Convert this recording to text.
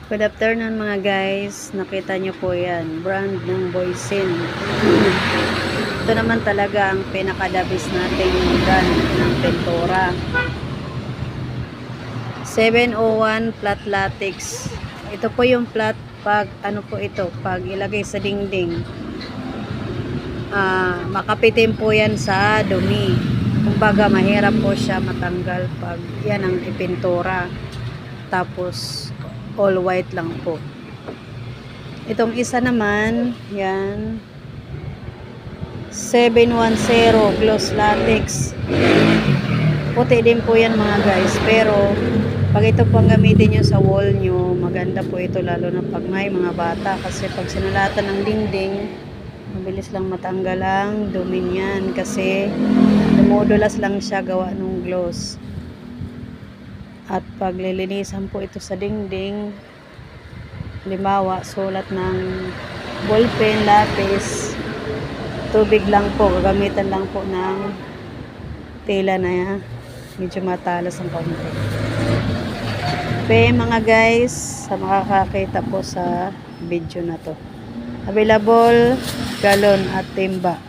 Good afternoon mga guys. Nakita nyo po yan. Brand ng Boysen. Ito naman talaga ang pinakadabis nating brand ng Pintura. 701 flat latex. Ito po yung flat pag ano po ito, pag ilagay sa dingding. Makapitin po yan sa dumi. Kumbaga mahirap po siya matanggal pag yan ang ipintura. Tapos all white lang po. Itong isa naman, yan 710 gloss latex. Puti din po yan mga guys, pero pag ito pang gamitin nyo sa wall nyo, maganda po ito lalo na pag may mga bata, kasi pag sinulatan ng dingding, mabilis lang matanggal ang dumi niyan kasi dumudulas lang siya gawa ng gloss. At pag lilinisan po ito sa dingding, limawa, sulat ng ballpen, lapis, tubig lang po, gagamitan lang po ng tela na medyo matalas ang kaunti. Okay mga guys, sa makakakita po sa video na to, available galon at timba.